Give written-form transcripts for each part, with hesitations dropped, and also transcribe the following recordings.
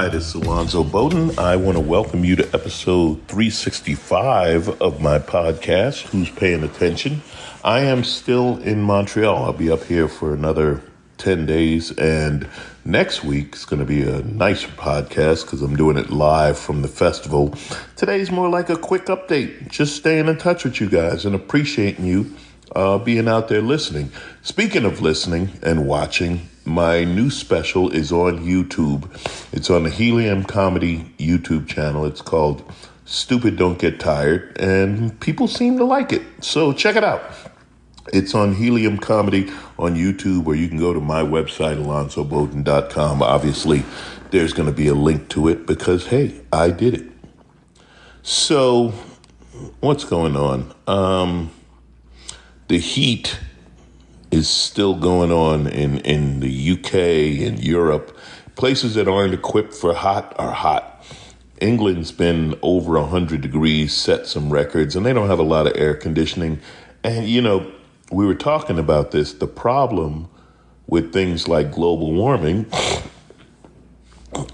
Hi, this is Alonzo Bodden. I want to welcome you to episode 365 of my podcast, Who's Paying Attention? I am still in Montreal. I'll be up here for another 10 days, and next week is going to be a nicer podcast because I'm doing it live from the festival. Today's more like a quick update, just staying in touch with you guys and appreciating you being out there listening. Speaking of listening and watching, my new special is on YouTube. It's on the Helium Comedy YouTube channel. It's called Stupid Don't Get Tired, and people seem to like it. So check it out. It's on Helium Comedy on YouTube, or you can go to my website, alonzobodden.com. Obviously, there's going to be a link to it because, hey, I did it. So what's going on? The heat is still going on in the UK and Europe. Places that aren't equipped for hot are hot. England's been over 100 degrees, set some records, and they don't have a lot of air conditioning. And, you know, we were talking about this. The problem with things like global warming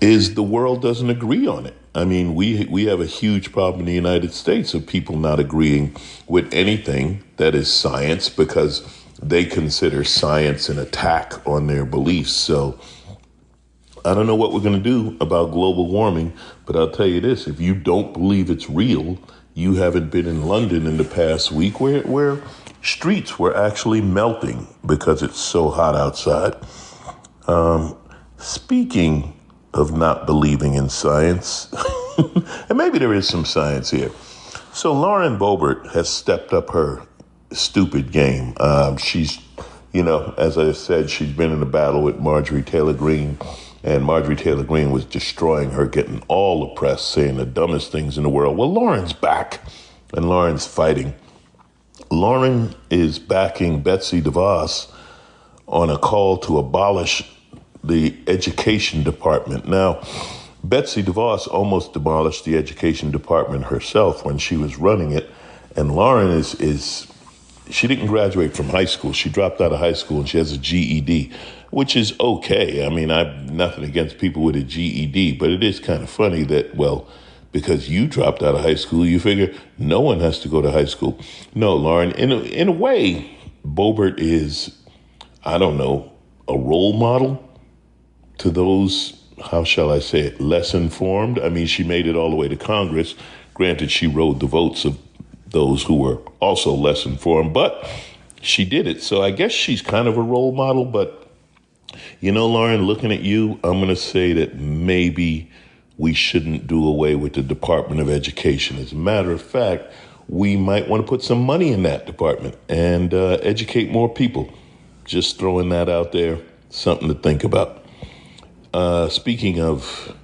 is the world doesn't agree on it. I mean, we have a huge problem in the United States of people not agreeing with anything that is science because they consider science an attack on their beliefs. So I don't know what we're going to do about global warming, but I'll tell you this. If you don't believe it's real, you haven't been in London in the past week where streets were actually melting because it's so hot outside. Speaking of not believing in science, and maybe there is some science here. So Lauren Boebert has stepped up her stupid game. She's, you know, as I said, she's been in a battle with Marjorie Taylor Greene, and Marjorie Taylor Greene was destroying her, getting all the press, saying the dumbest things in the world. Well, Lauren's back, and Lauren's fighting. Lauren is backing Betsy DeVos on a call to abolish the education department. Now, Betsy DeVos almost demolished the education department herself when she was running it, and Lauren is she didn't graduate from high school. She dropped out of high school and she has a GED, which is okay. I mean, I've nothing against people with a GED, but it is kind of funny that, well, because you dropped out of high school, you figure no one has to go to high school. No, Lauren, in a way, Boebert is, I don't know, a role model to those, how shall I say it, less informed. I mean, she made it all the way to Congress. Granted, she rode the votes of those who were also less informed, but she did it. So I guess she's kind of a role model. But, you know, Lauren, looking at you, I'm going to say that maybe we shouldn't do away with the Department of Education. As a matter of fact, we might want to put some money in that department and educate more people. Just throwing that out there, something to think about. Speaking of,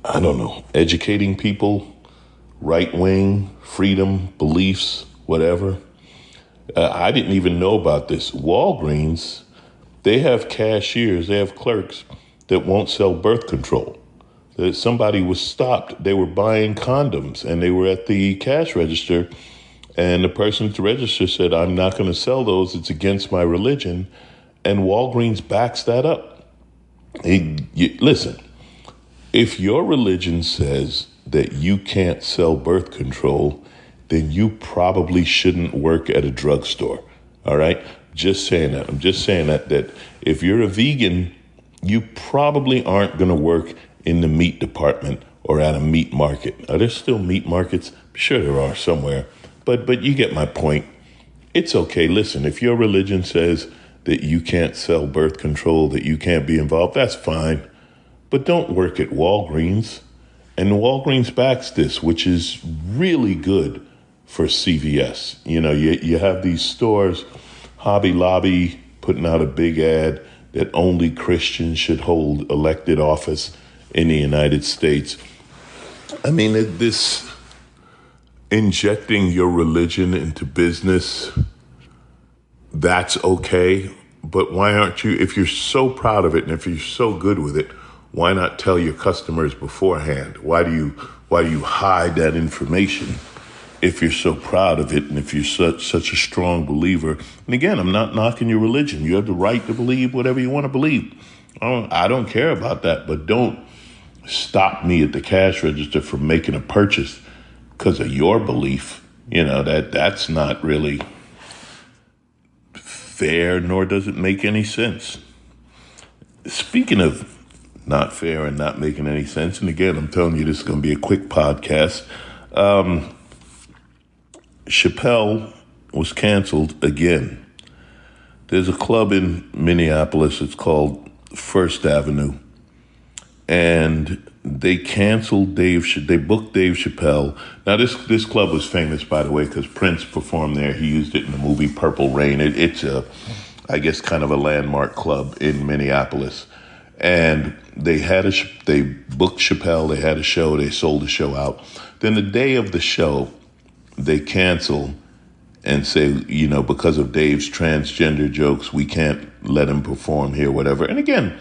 I don't know, educating people, right wing, freedom, beliefs, whatever. I didn't even know about this. Walgreens, they have cashiers, they have clerks that won't sell birth control. That somebody was stopped. They were buying condoms and they were at the cash register, and the person at the register said, "I'm not going to sell those. It's against my religion." And Walgreens backs that up. Listen, if your religion says that you can't sell birth control, then you probably shouldn't work at a drugstore. All right? Just saying that. I'm just saying that if you're a vegan, you probably aren't going to work in the meat department or at a meat market. Are there still meat markets? Sure there are somewhere. But you get my point. It's okay. Listen, if your religion says that you can't sell birth control, that you can't be involved, that's fine. But don't work at Walgreens. And Walgreens backs this, which is really good for CVS. You know, you have these stores, Hobby Lobby putting out a big ad that only Christians should hold elected office in the United States. I mean, this injecting your religion into business, that's okay. But why aren't you, if you're so proud of it and if you're so good with it, why not tell your customers beforehand? Why do you hide that information if you're so proud of it and if you're such a strong believer? And again, I'm not knocking your religion. You have the right to believe whatever you want to believe. I don't care about that, but don't stop me at the cash register from making a purchase because of your belief, that's not really fair, nor does it make any sense. Speaking of not fair and not making any sense, and again, I'm telling you, this is going to be a quick podcast. Chappelle was canceled again. There's a club in Minneapolis, it's called First Avenue, and they canceled they booked Dave Chappelle. Now, this club was famous, by the way, because Prince performed there. He used it in the movie Purple Rain. It's I guess, kind of a landmark club in Minneapolis. And they booked Chappelle, they had a show, they sold the show out. Then the day of the show, they cancel and say, because of Dave's transgender jokes, we can't let him perform here, whatever. And again,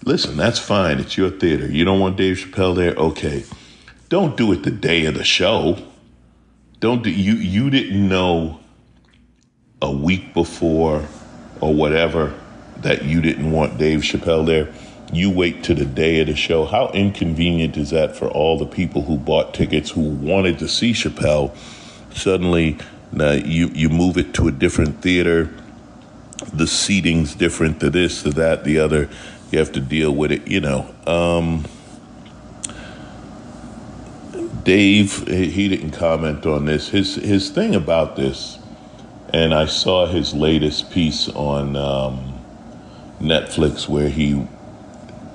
listen, that's fine. It's your theater. You don't want Dave Chappelle there? Okay. Don't do it the day of the show. You didn't know a week before or whatever that you didn't want Dave Chappelle there. You wait to the day of the show. How inconvenient is that for all the people who bought tickets who wanted to see Chappelle? Suddenly, now you move it to a different theater. The seating's different, to this, to that, the other. You have to deal with it, Dave, he didn't comment on this. His thing about this, and I saw his latest piece on Netflix where he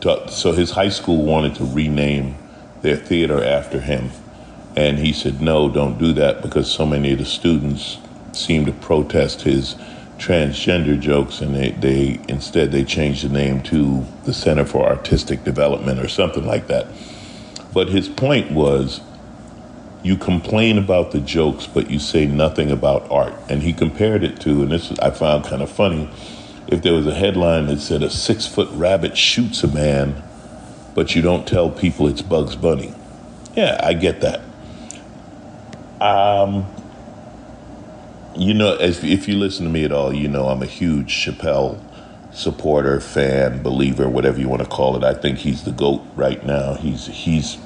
talked, so his high school wanted to rename their theater after him. And he said, no, don't do that, because so many of the students seem to protest his transgender jokes, and they instead changed the name to the Center for Artistic Development or something like that. But his point was, you complain about the jokes, but you say nothing about art. And he compared it to, and this I found kind of funny, if there was a headline that said a 6-foot rabbit shoots a man, but you don't tell people it's Bugs Bunny. Yeah, I get that. If you listen to me at all, I'm a huge Chappelle supporter, fan, believer, whatever you want to call it. I think he's the GOAT right now. He's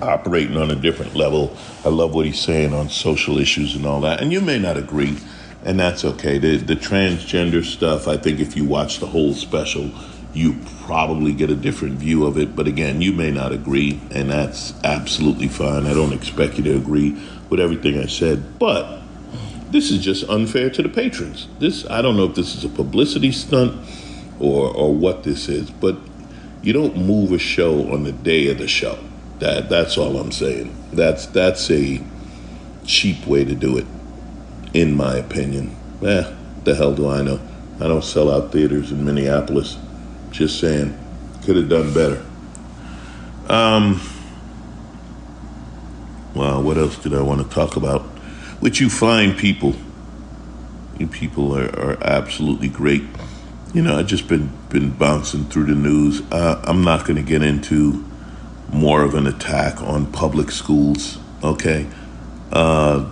operating on a different level. I love what he's saying on social issues and all that. And you may not agree, and that's okay. The transgender stuff, I think if you watch the whole special, you probably get a different view of it. But again, you may not agree, and that's absolutely fine. I don't expect you to agree with everything I said, but this is just unfair to the patrons. I don't know if this is a publicity stunt or what this is, but you don't move a show on the day of the show. That's all I'm saying. That's a cheap way to do it, in my opinion. The hell do I know? I don't sell out theaters in Minneapolis. Just saying, could have done better. Well, what else did I want to talk about? Which you fine people. You people are absolutely great. I've just been bouncing through the news. I'm not going to get into more of an attack on public schools, okay? The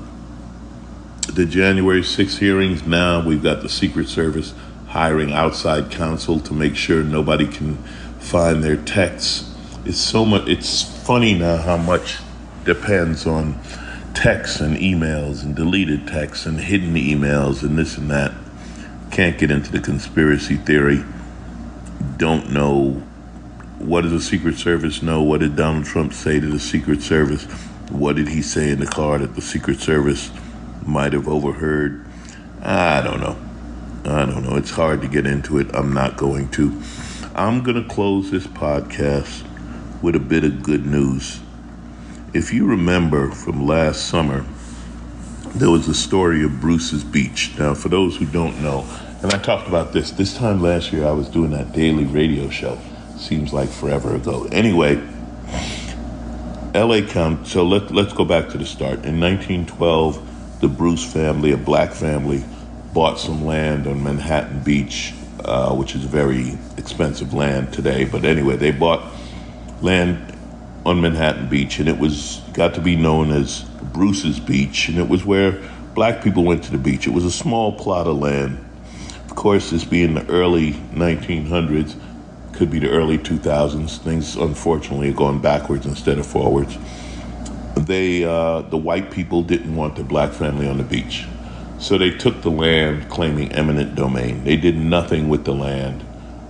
January 6th hearings, now we've got the Secret Service hiring outside counsel to make sure nobody can find their texts. It's funny now how much depends on texts and emails and deleted texts and hidden emails and this and that. Can't get into the conspiracy theory. Don't know. What does the Secret Service know? What did Donald Trump say to the Secret Service? What did he say in the car that the Secret Service might have overheard? I don't know. It's hard to get into it. I'm not going to. I'm going to close this podcast with a bit of good news. If you remember from last summer, there was a story of Bruce's Beach. Now, for those who don't know, and I talked about this time last year, I was doing that daily radio show. Seems like forever ago. Anyway, LA County, so let's go back to the start. In 1912, the Bruce family, a black family, bought some land on Manhattan Beach, which is very expensive land today. But anyway, they bought land on Manhattan Beach, and it got to be known as Bruce's Beach, and it was where black people went to the beach. It was a small plot of land. Of course, this being the early 1900s, could be the early 2000s. Things, unfortunately, are going backwards instead of forwards. The white people didn't want the black family on the beach. So they took the land claiming eminent domain. They did nothing with the land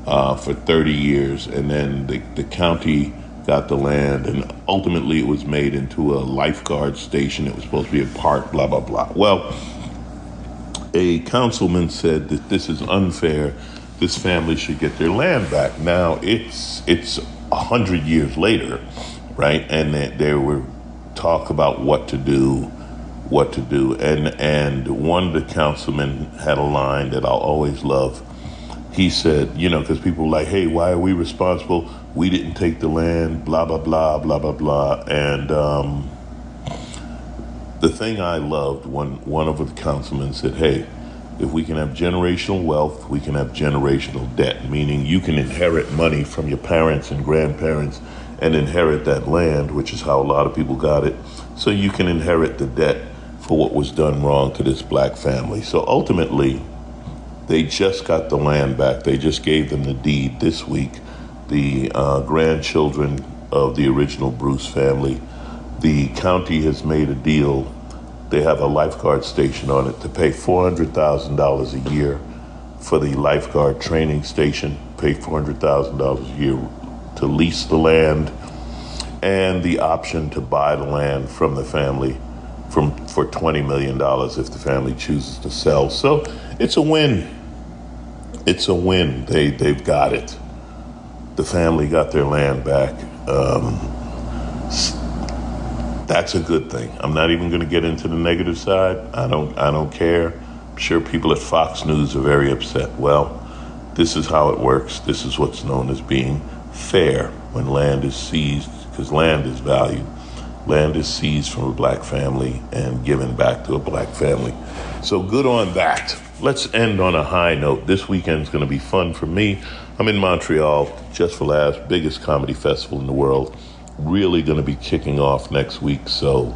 for 30 years, and then the county got the land, and ultimately it was made into a lifeguard station. It was supposed to be a park, blah, blah, blah. Well, a councilman said that this is unfair. This family should get their land back. Now, it's 100 years later, right? And there were talk about what to do. And one of the councilmen had a line that I'll always love. He said, because people were like, hey, why are we responsible? We didn't take the land, blah, blah, blah, blah, blah, blah. And the thing I loved, one of the councilmen said, hey, if we can have generational wealth, we can have generational debt, meaning you can inherit money from your parents and grandparents and inherit that land, which is how a lot of people got it. So you can inherit the debt for what was done wrong to this black family. So ultimately, they just got the land back. They just gave them the deed this week. The grandchildren of the original Bruce family, the county has made a deal. They have a lifeguard station on it to pay $400,000 a year for the lifeguard training station, pay $400,000 a year to lease the land, and the option to buy the land from the family for $20 million if the family chooses to sell. So it's a win. It's a win. They've got it. The family got their land back. That's a good thing. I'm not even going to get into the negative side. I don't care. I'm sure people at Fox News are very upset. Well, this is how it works. This is what's known as being fair when land is seized, because land is value. Land is seized from a black family and given back to a black family. So good on that. Let's end on a high note. This weekend's going to be fun for me. I'm in Montreal, Just for Laughs, biggest comedy festival in the world. Really going to be kicking off next week, so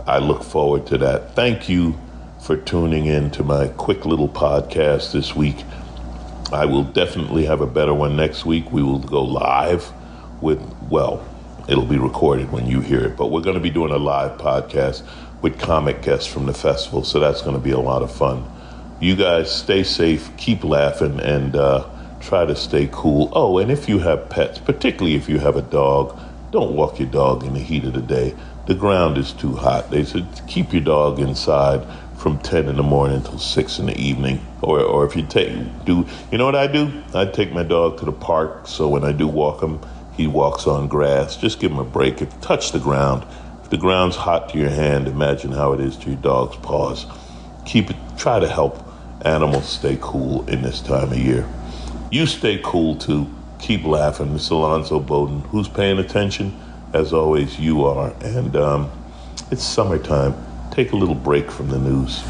I look forward to that. Thank you for tuning in to my quick little podcast this week. I will definitely have a better one next week. We will go live with, it'll be recorded when you hear it, but we're going to be doing a live podcast with comic guests from the festival, so that's going to be a lot of fun. You guys stay safe, keep laughing, and try to stay cool. Oh, and if you have pets, particularly if you have a dog, don't walk your dog in the heat of the day. The ground is too hot. They said keep your dog inside from 10 in the morning until 6 in the evening. Or if you you know what I do? I take my dog to the park, so when I do walk him, he walks on grass. Just give him a break. Touch the ground. If the ground's hot to your hand, imagine how it is to your dog's paws. Try to help animals stay cool in this time of year. You stay cool too. Keep laughing. It's Alonzo Bodden. Who's paying attention? As always, you are. And it's summertime. Take a little break from the news.